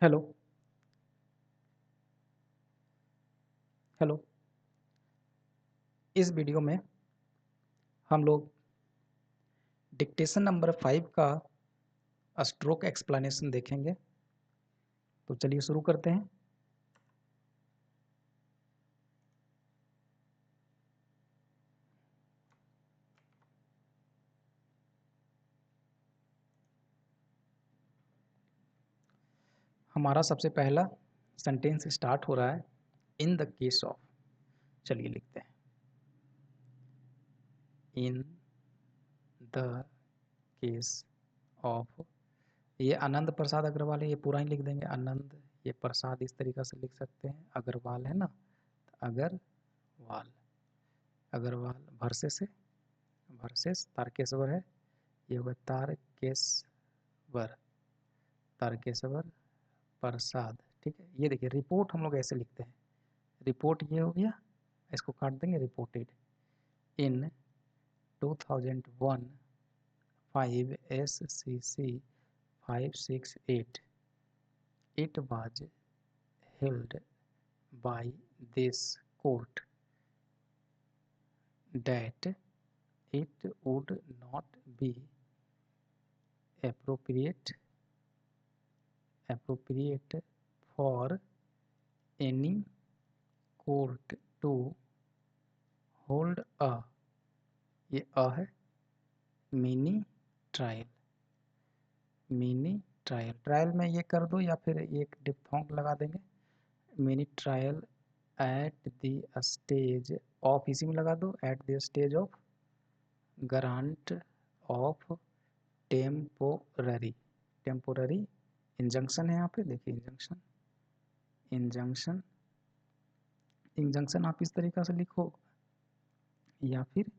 Hello. Hello. इस video में हम लोग डिक्टेशन नंबर 5 का स्ट्रोक एक्सप्लेनेशन देखेंगे। तो चलिए शुरू करते हैं। हमारा सबसे पहला सेंटेंस स्टार्ट हो रहा है इन द केस ऑफ। चलिए लिखते हैं इन द केस ऑफ। ये आनंद प्रसाद अग्रवाल है, ये पूरा ही लिख देंगे आनंद, ये प्रसाद इस तरीक़ा से लिख सकते हैं, अग्रवाल है ना, तो अग्रवाल, अग्रवाल वर्सेस है, वर्सेस तारकेश्वर है, ये होगा तारकेश्वर, तारकेश्वर प्रसाद। ठीक है, ये देखिए रिपोर्ट हम लोग ऐसे लिखते हैं, रिपोर्ट ये हो गया, इसको काट देंगे, reported in 2001 5 SCC 568 it was held by this court that it would not be appropriate for any court to hold a, ये अ है, mini trial, mini trial, trial में ये कर दो या फिर एक डिफॉन्ट लगा देंगे, mini trial at the stage of, इसी में लगा दो, at the stage of grant of temporary, temporary injunction है यहाँ पे, देखिए इंजंक्शन, इंजंक्शन, इंजंक्शन आप इस तरीक़ा से लिखो, या फिर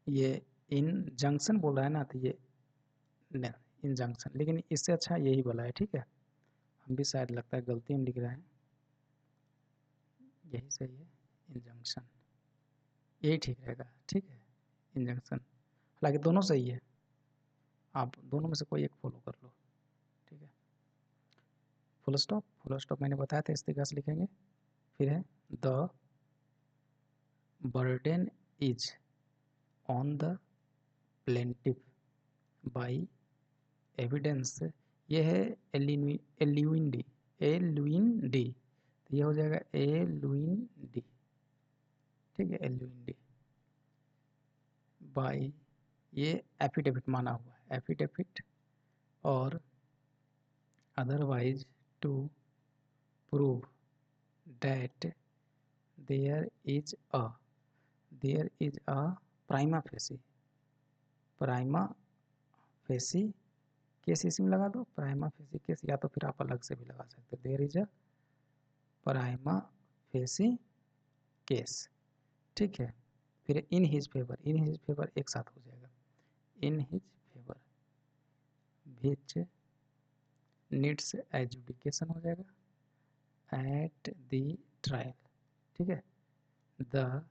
ये इंजंक्शन बोल रहा है ना, तो ये इंजंक्शन, लेकिन इससे अच्छा यही बोला है। ठीक है, हम भी शायद लगता है गलती हम लिख रहे हैं, यही सही है, इंजंक्शन, यही ठीक रहेगा। ठीक है, इंजंक्शन, हालांकि दोनों सही है, आप दोनों में से कोई एक फॉलो कर लो। ठीक है, फुल स्टॉप, फुल स्टॉप मैंने बताया था इस तरीक़ा से लिखेंगे। फिर है the burden is on the plaintiff by evidence, ये है एल्यूइंडी, एल्यूइंडी, तो ये हो जाएगा एल्यूइंडी। ठीक है, एल्यूइंडी बाई, ये एफिडेविट माना हुआ है, एफिडेविट, और otherwise to prove that there is a, there is a prima facie, prima facie case इसी में लगा दो, प्राइमा फेसी केस, या तो फिर आप अलग से भी लगा सकते हो, there is a prima facie case. ठीक है, फिर in his favour, in his favour एक साथ हो जाएगा, in his favour, which needs adjudication हो जाएगा एट द ट्रायल। ठीक है, the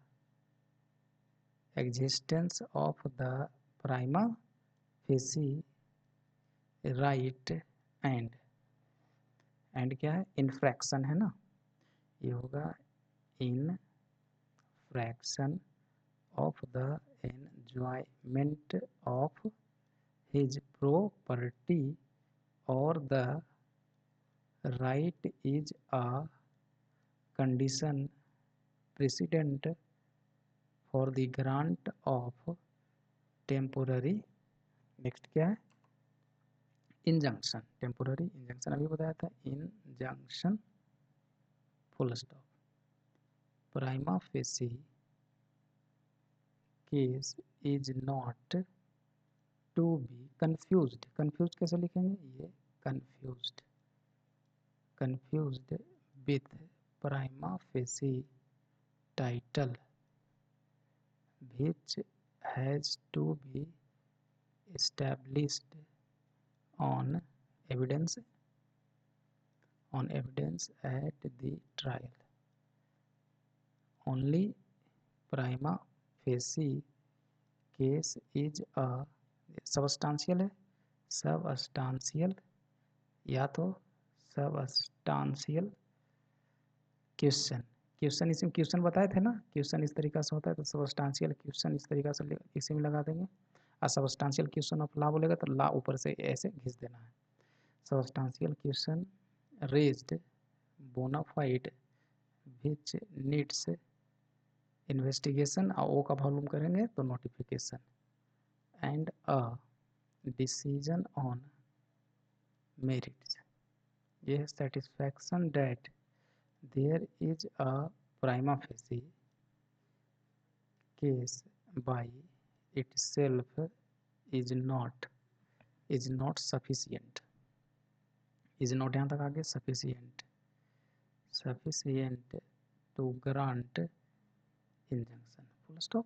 existence of the prima facie right and, and क्या है, इनफ्रैक्शन है ना, ये होगा infraction of the enjoyment of his property और the right is a condition precedent for the grant of temporary, next क्या है, इंजंक्शन, टेम्पोररी इंजंक्शन अभी बताया था, injunction full stop, prima facie case is not to be confused, confuse कैसे लिखेंगे, ये confused, confused with prima facie title which has to be established on evidence, on evidence at the trial, only prima facie case is a सबस्टांशियल है, सबस्टांशियल, या तो सबस्टांशियल question. Question इसमें question बताए थे ना, क्वेश्चन इस तरीका से होता है, तो सबस्टांशियल क्वेश्चन इस तरीका से इसी में लगा देंगे। और सबस्टांशियल क्वेश्चन ऑफ ला बोलेगा तो ला ऊपर से ऐसे घिस देना है। Substantial question raised bona fide which needs investigation, और ओ का वॉल्यूम करेंगे तो notification, and a decision on merits. ये है satisfaction that there is a prima facie case by itself is not sufficient, is not यहाँ तक आगे sufficient to grant injunction, full stop.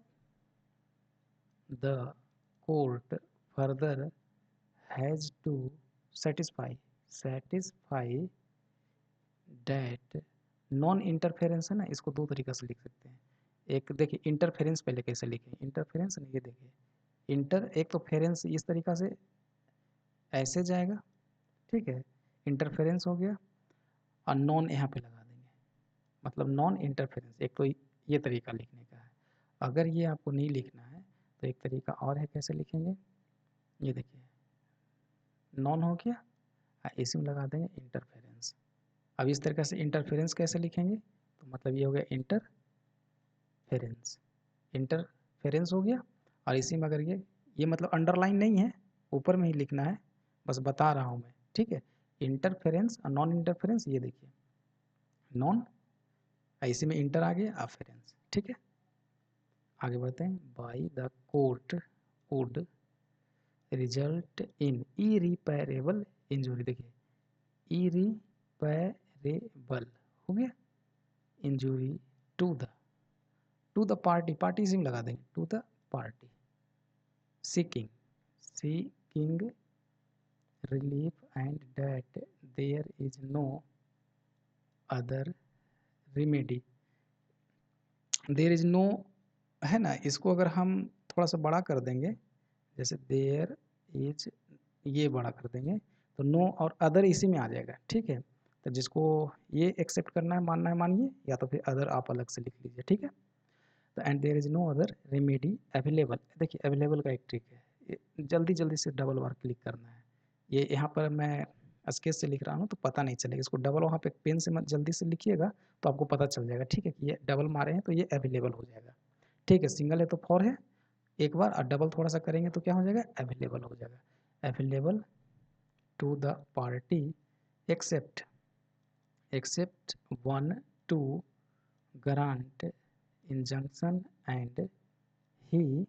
The court further has to satisfy that non interference है ना, इसको दो तरीक़ा से लिख सकते हैं। एक देखिए इंटरफेरेंस पहले कैसे लिखें, इंटरफेरेंस ये देखिए इंटर, एक तो फेरेंस इस तरीक़ा से ऐसे जाएगा, ठीक है, इंटरफेरेंस हो गया, और नॉन यहाँ पे लगा देंगे, मतलब नॉन इंटरफेरेंस। एक तो ये तरीका लिखने का है। अगर ये आपको नहीं लिखना है तो एक तरीका और है, कैसे लिखेंगे, ये देखिए नॉन हो गया, इसी में लगा देंगे इंटरफेरेंस। अब इस तरीके से इंटरफेरेंस कैसे लिखेंगे, तो मतलब ये हो गया इंटरफेरेंस हो गया, और इसी में अगर ये मतलब अंडरलाइन नहीं है, ऊपर में ही लिखना है, बस बता रहा हूँ मैं, ठीक है। इंटरफेरेंस और नॉन इंटरफेरेंस, ये देखिए नॉन, इसी में इंटर आ गया, अफेरेंस, ठीक है। आगे बढ़ते हैं। By the court would result in irreparable injury, देखिए इरिपेरेबल हो गया, इंजुरी टू द पार्टी इसी में लगा देंगे, to the party seeking relief, and that there is no other remedy, there is no है ना, इसको अगर हम थोड़ा सा बड़ा कर देंगे, जैसे there is, ये बड़ा कर देंगे तो नो और अदर इसी में आ जाएगा, ठीक है। तो जिसको ये एक्सेप्ट करना है, मानना है मानिए, या तो फिर अदर आप अलग से लिख लीजिए, ठीक है। तो and there is no other remedy available, देखिए अवेलेबल का एक ट्रिक है, जल्दी जल्दी से डबल बार क्लिक करना है। ये यहाँ पर मैं स्केच से लिख रहा हूँ तो पता नहीं चलेगा, इसको डबल वहाँ पे पेन से मत जल्दी से लिखिएगा तो आपको पता चल जाएगा, ठीक है, कि ये डबल मारे हैं तो ये अवेलेबल हो जाएगा, ठीक है। सिंगल है तो फॉर है एक बार, और डबल थोड़ा सा करेंगे तो क्या हो जाएगा, अवेलेबल हो जाएगा। Available to the party except one to grant injunction and he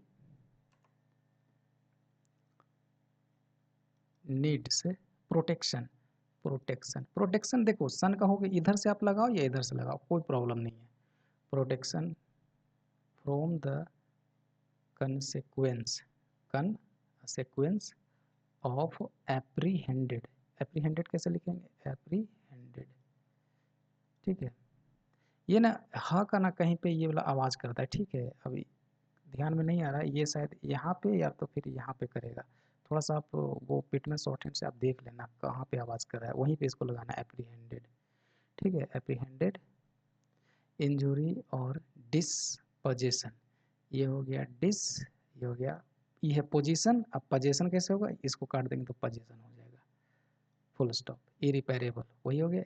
needs protection देखो सन का होगा, इधर से आप लगाओ या इधर से लगाओ, कोई प्रॉब्लम नहीं है। Protection from the कंसेक्वेंस of apprehended कैसे लिखेंगे, एप्रीहेंडेड, ठीक है। ये ना हा का ना कहीं पे ये वाला आवाज़ करता है, ठीक है, अभी ध्यान में नहीं आ रहा है, ये शायद यहाँ पे या तो फिर यहाँ पे करेगा, थोड़ा सा आप वो पिटमेंट शॉर्टहैंड से आप देख लेना कहाँ पे आवाज़ कर रहा है, वहीं पे इसको लगाना है एप्रीहेंडेड, ठीक है। एप्रीहेंडेड इंजुरी और डिसपोजीशन, ये हो गया ये हो गया, ये है पोजीशन, अब पोजीशन कैसे होगा, इसको काट देंगे तो पोजीशन हो जाएगा, फुल स्टॉप। इरिपेरेबल वही हो गया,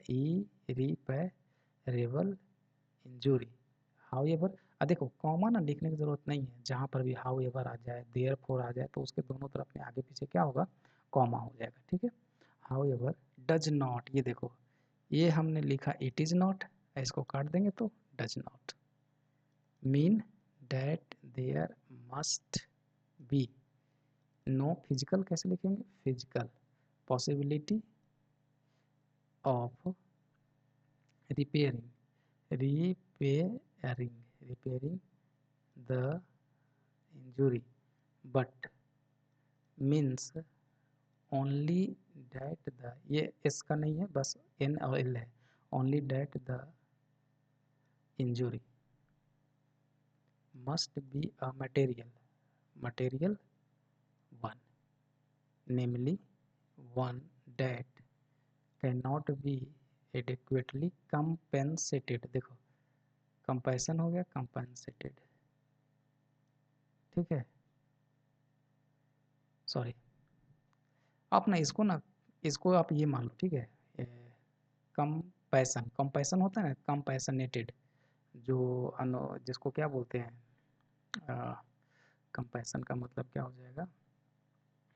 इरिपेरेबल इंजुरी। हाउ एवर, देखो कॉमा ना लिखने की ज़रूरत नहीं है, जहाँ पर भी हाउ एवर आ जाए, देयरफॉर आ जाए तो उसके दोनों तरफ में आगे पीछे क्या होगा, कॉमा हो जाएगा, ठीक है। हाउ एवर डज नॉट, ये देखो ये हमने लिखा इट इज़ नॉट, इसको काट देंगे तो does not mean that there must be no physical, कैसे लिखेंगे, physical possibility of repairing the injury, but means only that the, ये एस का नहीं है, बस एन और एल है, only that the injury must be a material one, namely one that cannot be adequately compensated, देखो कंपेंसन हो गया कंपेंसेटेड, ठीक है। सॉरी, आप ना इसको आप ये मान लो, ठीक है। कंपैसन, कंपैसन होता है ना, कंपैसनेटेड, जो जिसको क्या बोलते हैं, कंपैसन का मतलब क्या हो जाएगा,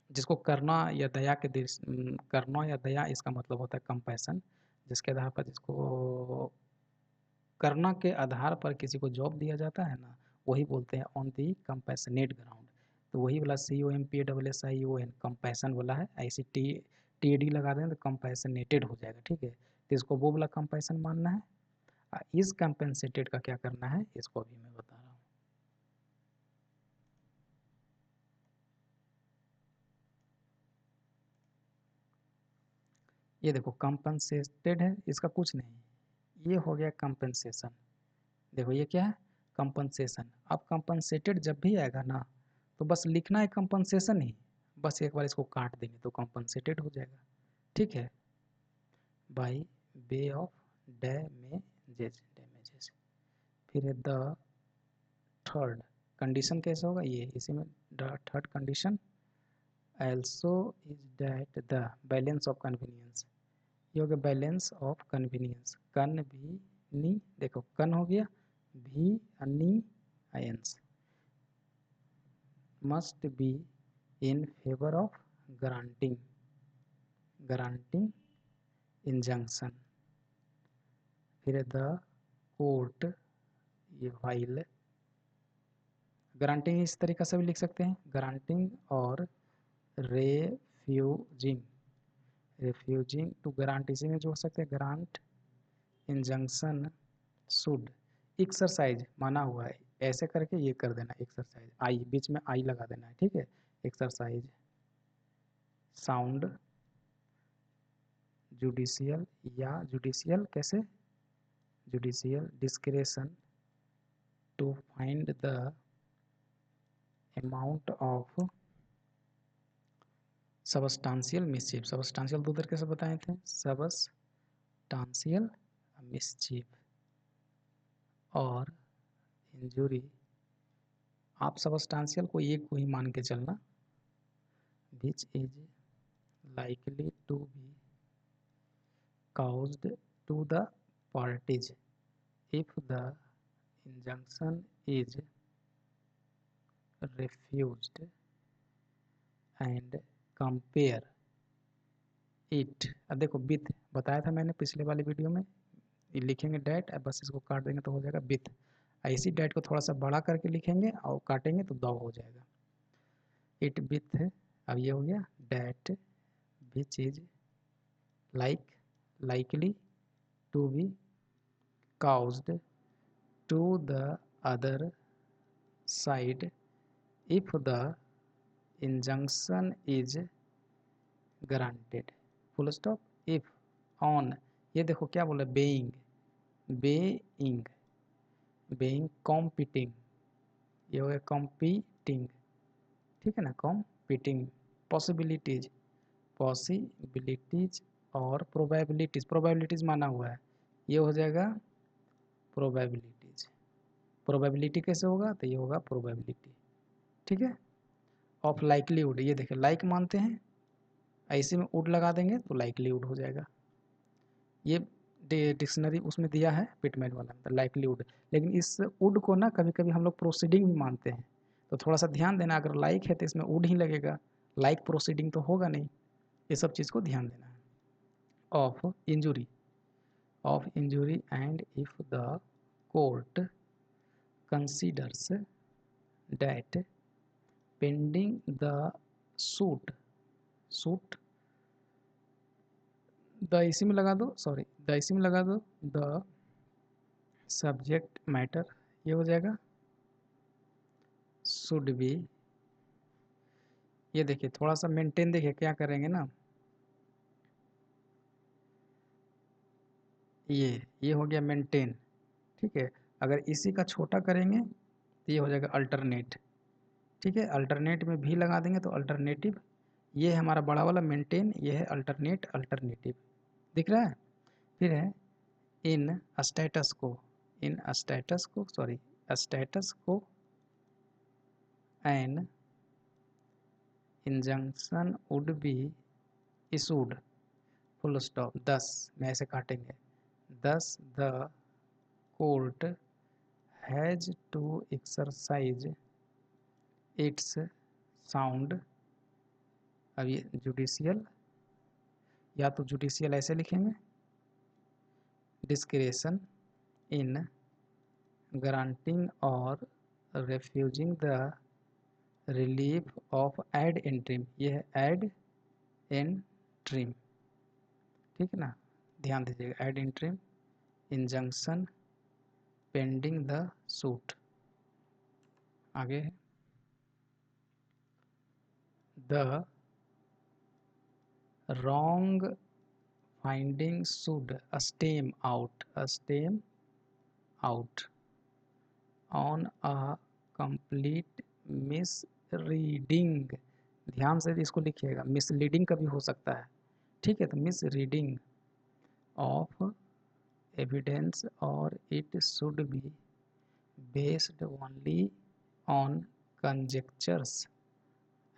जिसको करना या दया के करना या दया, इसका मतलब होता है कंपैसन। जिसके आधार पर, जिसको करना के आधार पर किसी को जॉब दिया जाता है ना, वही बोलते हैं ऑन दी कंपैसनेट ग्राउंड। तो वही वाला COMPASSION कंपैसन वाला है, ऐसी TAD लगा दें तो कंपैसनेटेड हो जाएगा, ठीक है। तो इसको वो वाला कंपैसन मानना है। इस कंपेंसेटेड का क्या करना है, इसको अभी मैं बता रहा हूँ। ये देखो कंपनसेटेड है, इसका कुछ नहीं, ये हो गया कंपनसेशन। देखो ये क्या है, कंपनसेशन। अब कंपनसेटेड जब भी आएगा ना, तो बस लिखना है कंपनसेशन ही, बस एक बार इसको काट देंगे तो कंपनसेटेड हो जाएगा, ठीक है। बाई वे ऑफ डैमेजेस, फिर है द थर्ड कंडीशन, कैसे होगा ये, इसी में the third condition also is that the balance of convenience, ये हो गया बैलेंस ऑफ कन्वीनियंस। कन भी नी, देखो कन हो गया, भी नी आयंस must be in favour of granting granting injunction. फिर द कोर्ट, ये वाइल ग्रांटिंग इस तरीके से भी लिख सकते हैं, ग्रांटिंग और रेफ्यूजिंग, रेफ्यूजिंग टू ग्रांट, इसी में जो हो सकते हैं ग्रांट इंजंक्शन शुड एक्सरसाइज माना हुआ है, ऐसे करके ये कर देना एक्सरसाइज, आई बीच में आई लगा देना है, ठीक है। एक्सरसाइज साउंड जुडिशियल, या जुडिशियल कैसे, judicial discretion to find the amount of substantial mischief, substantial दो तरीके से बताए थे, सबस्टांशियल मिसचीफ और इंजुरी। आप सबस्टांशियल को एक को ही मान के चलना, विच is likely to be caused to the parties if the injunction is refused, and compare it। अब देखो विथ बताया था मैंने पिछले वाली वीडियो में, ये लिखेंगे डेट, अब बस इसको काट देंगे तो हो जाएगा विथ। ऐसी डेट को थोड़ा सा बड़ा करके लिखेंगे और काटेंगे तो दो हो जाएगा, इट विथ। अब ये हो गया that which is likely to be caused to the other side if the injunction is granted, full stop। if on, ये देखो क्या बोला, बेइंग, बेइंग बेइंग कॉम्पिटिंग, ये हो गया कॉम्पिटिंग, ठीक है ना, कॉम्पिटिंग पॉसिबिलिटीज, पॉसिबिलिटीज और प्रोबेबिलिटीज, प्रोबेबिलिटीज माना हुआ है, ये हो जाएगा प्रोबेबिलिटीज। प्रोबेबिलिटी कैसे होगा, तो ये होगा प्रोबेबिलिटी, ठीक है। ऑफ लाइकलीहुड, ये देखिए लाइक मानते हैं, ऐसे में वुड लगा देंगे तो लाइकलीहुड हो जाएगा। ये डिक्शनरी उसमें दिया है पिटमैन वाला में, लाइकलीहुड। लेकिन इस वुड को ना कभी कभी हम लोग प्रोसीडिंग भी मानते हैं, तो थोड़ा सा ध्यान देना, अगर लाइक है तो इसमें वुड ही लगेगा, लाइक प्रोसीडिंग तो होगा नहीं, ये सब चीज़ को ध्यान देना है। Of injury, of injury and if the court considers that pending the suit the इसी में लगा दो, सॉरी द इसी में लगा दो, द सब्जेक्ट मैटर, ये हो जाएगा शुड बी। ये देखिए थोड़ा सा मेंटेन, देखिए क्या करेंगे ना, ये हो गया मेंटेन, ठीक है। अगर इसी का छोटा करेंगे तो ये हो जाएगा अल्टरनेट, ठीक है। अल्टरनेट में भी लगा देंगे तो अल्टरनेटिव, ये है हमारा बड़ा वाला मेंटेन, ये है अल्टरनेट, अल्टरनेटिव दिख रहा है। फिर है इन स्टेटस को, an injunction would be issued, full stop. 10 में ऐसे काटेंगे, 10 the court has to exercise its sound. अब ये जुडिशियल, या तो जुडिशियल ऐसे लिखेंगे, डिस्क्रेशन इन ग्रांटिंग और refusing the relief of ad interim, ये है एड इंट्रीम, ठीक है ना, ध्यान दीजिएगा, ad interim injunction pending the suit. आगे है the wrong finding should stem out on a complete misreading. ध्यान से इसको लिखिएगा, मिसलीडिंग कभी हो सकता है, ठीक है, तो मिसरीडिंग ऑफ एविडेंस और it should be based only on conjectures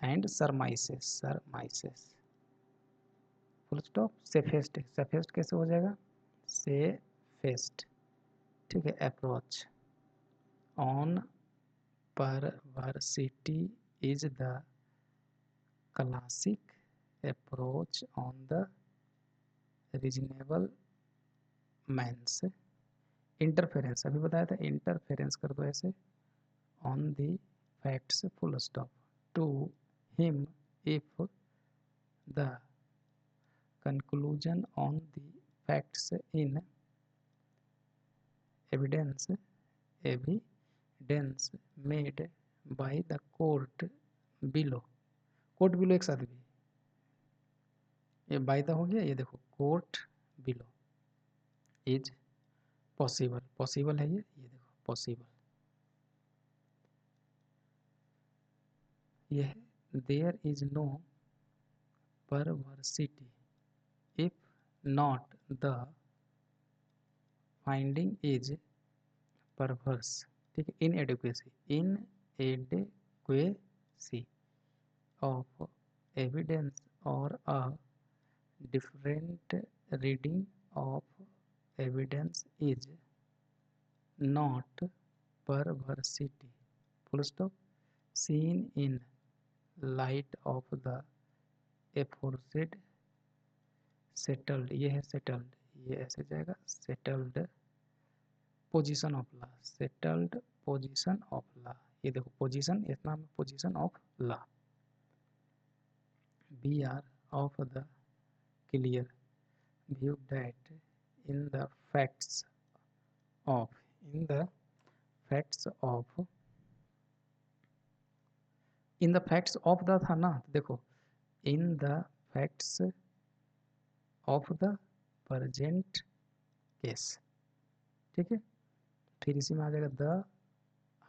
and surmises, full stop. Safest कैसे हो जाएगा, सेफेस्ट, ठीक है। Approach on perversity is the classic approach on the reasonable man's. Interference अभी बताया था, इंटरफेरेंस कर दो ऐसे, on the facts, full stop, to him if the conclusion on the facts in evidence made by the court below, court below एक साथ भी, ये बाय द हो गया, ये देखो कोर्ट बिलो इज पॉसिबल है, ये देखो पॉसिबल, ये है there is no perversity if not the finding is perverse, ठीक है। इनएडिक्वेसी ऑफ एविडेंस और a different reading of evidence is not perversity, full stop, seen in light of the aforesaid settled, ये है settled, ये ऐसे जाएगा settled position of law, settled position of law, ये देखो पोजीशन, इतना में position of law, we are of the clear view that in the facts of in the facts of in the facts of the था ना, देखो in the facts of the present case, ठीक है। फिर इसी में आ जाएगा the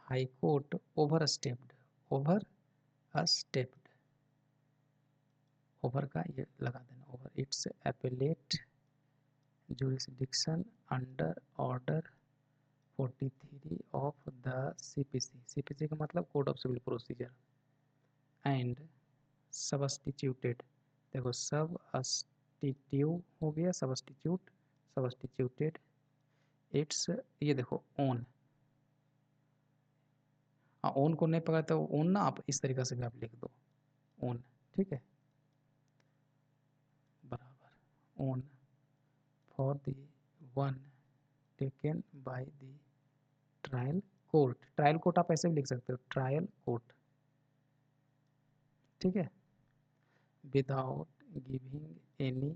high court overstepped over का ये लगा देना, over its appellate jurisdiction under order 43 of the CPC का मतलब code of civil procedure and substituted, देखो सबस्टिट्यूट हो गया, सबस्टिट्यूटेड इट्स, ये देखो ओन, ओन को नहीं पकड़ा तो ओन ना, आप इस तरीके से भी आप लिख दो ओन, ठीक है, बराबर own for the one taken by the trial court आप ऐसे भी लिख सकते हो, ट्रायल कोर्ट, ठीक है, without giving any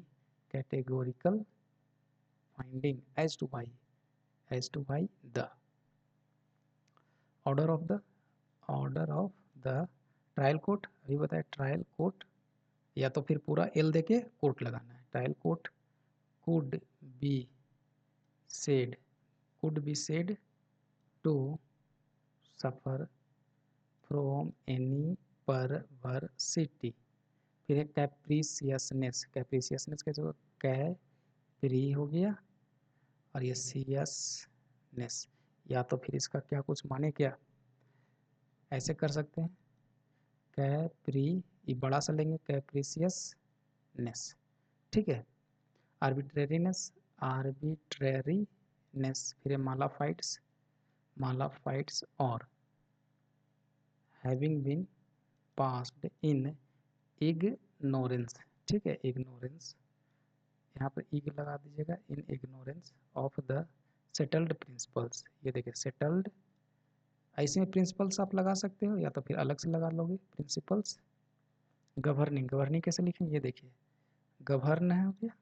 categorical finding as to by the order of the trial court, अभी बताया ट्रायल कोर्ट, या तो फिर पूरा एल देके कोर्ट लगाना है, trial court could be said to suffer from any perversity। फिर है कैप्रिसियसनेस कैसे होगा, कैप्री हो गया और ये सीरियसनेस, या तो फिर इसका क्या कुछ माने क्या, ऐसे कर सकते हैं कैप्री, ये बड़ा सा लेंगे कैप्रिसियसनेस, ठीक है। आर्बिट्रेरीनेस, आर्बिट्रेरीनेस, फिर मालाफाइट्स, मालाफाइट्स और having been passed in ignorance, ठीक है, इग्नोरेंस, यहाँ पर इग लगा दीजिएगा, in ignorance of the settled principles. ये देखिए सेटल्ड, ऐसे में प्रिंसिपल्स आप लगा सकते हो या तो फिर अलग से लगा लोगे प्रिंसिपल्स। गवर्निंग, गवर्निंग कैसे लिखेंगे, ये देखिए गवर्न है हो गया,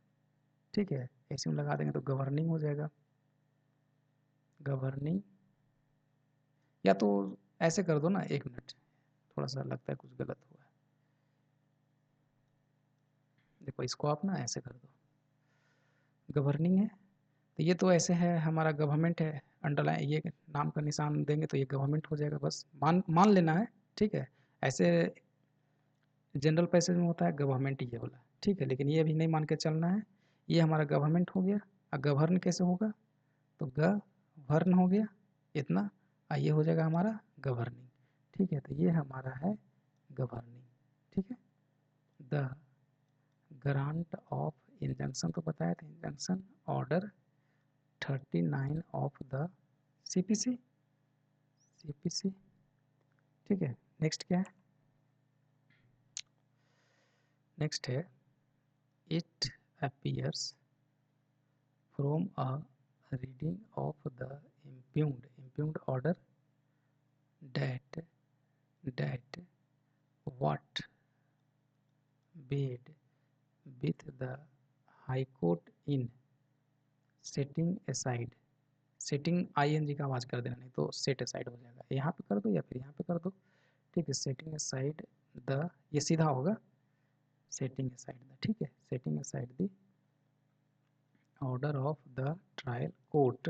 ठीक है, ऐसे में लगा देंगे तो गवर्निंग हो जाएगा, गवर्निंग, या तो ऐसे कर दो ना, 1 मिनट, थोड़ा सा लगता है कुछ गलत हुआ है, देखो इसको आप ना ऐसे कर दो, गवर्निंग है, तो ये तो ऐसे है हमारा गवर्नमेंट है, अंडरलाइन ये नाम का निशान देंगे तो ये गवर्नमेंट हो जाएगा, बस मान मान लेना है, ठीक है। ऐसे जनरल पैसेज में होता है गवर्नमेंट ये वाला, ठीक है, लेकिन ये भी नहीं मान के चलना है, ये हमारा गवर्नमेंट हो गया। और गवर्न कैसे होगा, तो गवर्न हो गया इतना, और ये हो जाएगा हमारा गवर्निंग, ठीक है, तो ये हमारा है गवर्निंग, ठीक है। द ग्रांट ऑफ इंजंक्शन तो बताया था, injunction order 39 of the CPC, CPC, ठीक है। नेक्स्ट क्या है, नेक्स्ट है it appears from a reading of the impugned order that what bid with the high court in setting aside, setting ing का आवाज कर देना, नहीं तो सेट असाइड हो जाएगा, यहाँ पे कर दो या फिर यहाँ पे कर दो, ठीक है, सेटिंग असाइड द, ये सीधा होगा सेटिंग असाइड द, ठीक है, setting aside the order of the trial court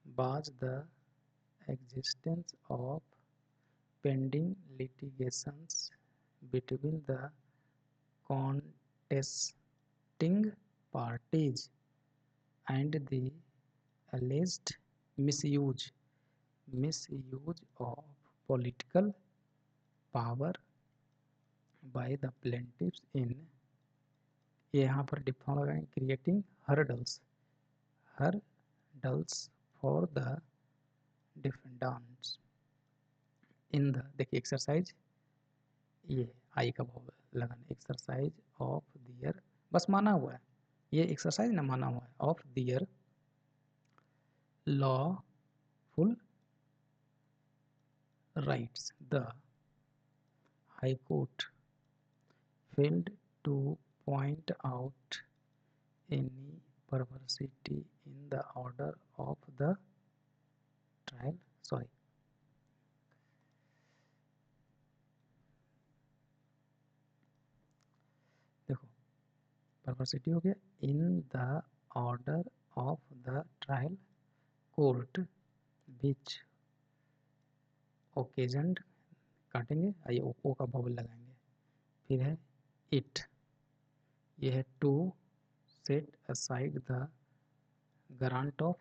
was the existence of pending litigations between the contesting parties and the alleged misuse of political power by the plaintiffs in, यहाँ पर deform लगाएंगे, creating hurdles for the defendants in the, देखिए exercise, ये आई का भाव लगाना, exercise of their, बस माना हुआ है, ये एक्सरसाइज ना माना हुआ है, of their lawful rights, the high court failed to point out any perversity in the order of the trial, sorry, देखो perversity हो गया, in the order of the trial court which occasioned, काटेंगे, आइए ओ का बबल लगाएंगे, फिर है it, ये है to set aside the grant of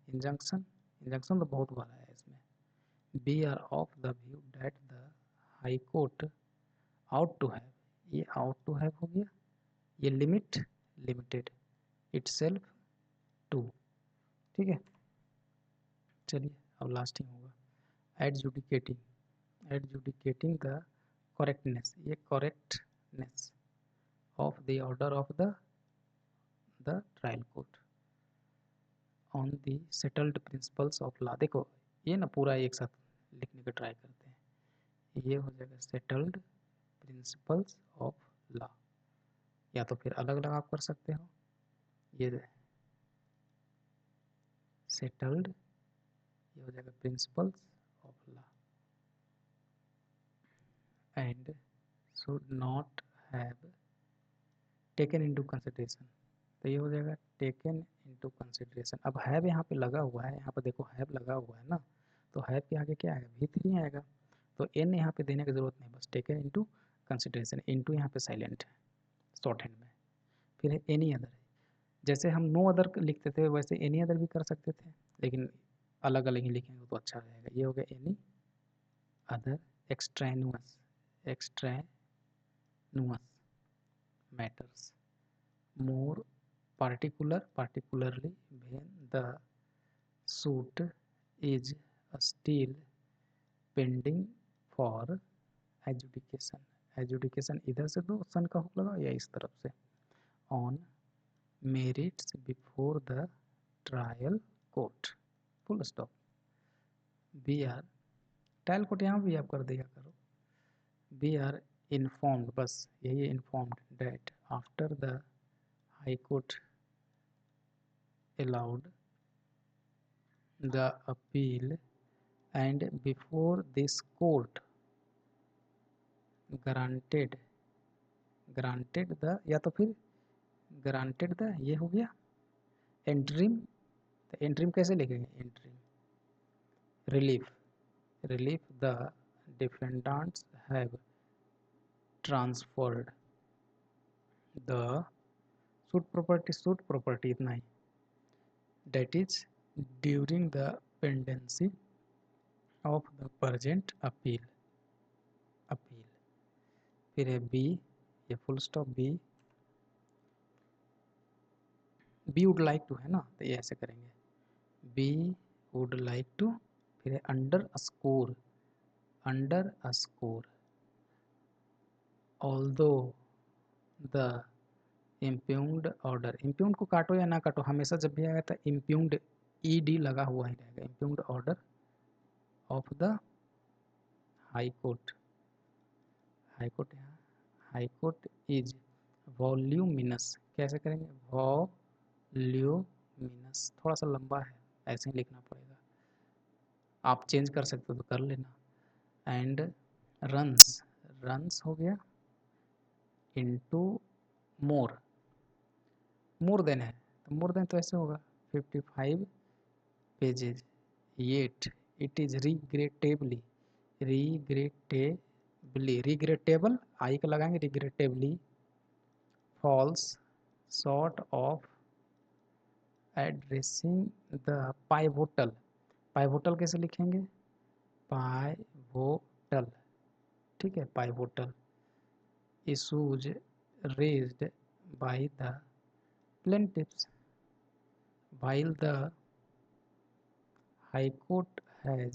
injunction, injunction तो बहुत बड़ा है इसमें, we are of the view that the high court ought to have, ये आउट टू हैव हो गया, ये लिमिटेड इटसेल्फ टू, ठीक है। चलिए अब लास्टिंग होगा एडजुडिकेटिंग द करेक्टनेस, ये correctness of the order of the trial court on the settled principles of law, देखो ये ना पूरा एक साथ लिखने का ट्राई करते हैं, ये हो जाएगा सेटल्ड प्रिंसिपल्स ऑफ लॉ, या तो फिर अलग अलग आप कर सकते हो, ये सेटल्ड, ये हो जाएगा principles of law and should not have taken into consideration, तो ये हो जाएगा टेकन इनटू कंसिडरेशन। अब हैव यहाँ पे लगा हुआ है, यहाँ पे देखो हैव लगा हुआ है ना, तो हैव के आगे क्या आएगा, V3 आएगा, तो एन यहाँ पे देने की जरूरत नहीं, बस टेकन इनटू कंसिडरेशन, इनटू यहाँ पे साइलेंट है शॉर्ट हैंड में, फिर है एनी अदर, जैसे हम नो अदर लिखते थे वैसे एनी अदर भी कर सकते थे, लेकिन अलग अलग ही लिखेंगे तो अच्छा रहेगा। ये हो गया any other extraneous matters, more particularly when the suit is still pending for adjudication इधर से तो सन का हुक लगा या इस तरफ से, on merits before the trial court, full stop। we are trial court यहाँ भी आप कर दिया करो। we are informed, बस यही informed that after the high court allowed the appeal and before this court granted the, या तो फिर granted the, ये हो गया interim। तो interim कैसे लिखेंगे, interim relief the defendants have transferred the suit property इतना ही, that is during the pendency of the present appeal। फिर है बी, ये full stop we would like to है ना, तो ये ऐसे करेंगे बी वुड लाइक टू, फिर है underscore although the impugned order, impugned को काटो या ना काटो, हमेशा जब भी आएगा तो इम्प्यूग्ड ईडी लगा हुआ ही रहेगा, impugned order of the high court high court is voluminous, कैसे करेंगे वॉल्यूमिनस, थोड़ा सा लंबा है ऐसे ही लिखना पड़ेगा, आप चेंज कर सकते हो तो कर लेना। एंड रन्स हो गया इनटू मोर देन है, तो मोर देन तो ऐसे होगा 55 pages, yet it is regrettable I का लगाएंगे, regrettably falls short of addressing the pivotal कैसे लिखेंगे, पाइवोटल, ठीक है, pivotal issues raised by the plaintiffs while the High Court has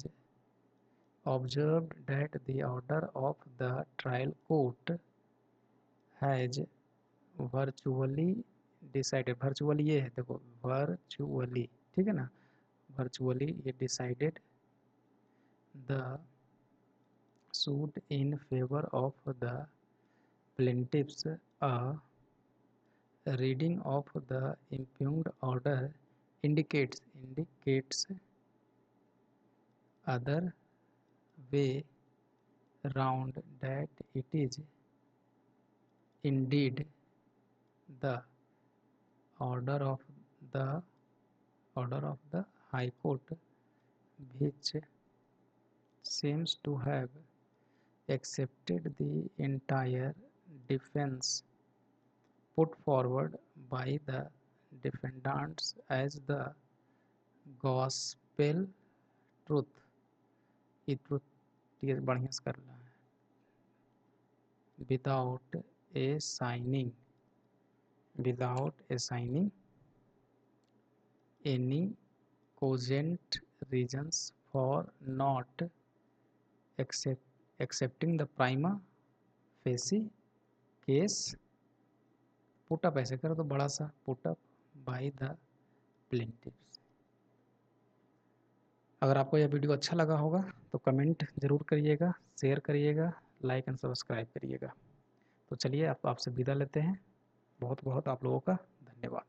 observed that the order of the trial court has virtually decided, virtually ये है देखो virtually, ठीक है ना, virtually ये decided the suit in favor of the plaintiffs। A reading of the impugned order indicates other way round that it is indeed the order of the High Court which seems to have accepted the entire defense put forward by the defendants as the gospel truth। ये truth ये बढ़िया से करना है, without assigning any cogent reasons for not accepting the prima facie case put up, ऐसे करो तो बड़ा सा put up by the plaintiffs। अगर आपको यह वीडियो अच्छा लगा होगा तो कमेंट ज़रूर करिएगा, शेयर करिएगा, लाइक एंड सब्सक्राइब करिएगा। तो चलिए आपसे विदा लेते हैं, बहुत बहुत आप लोगों का धन्यवाद।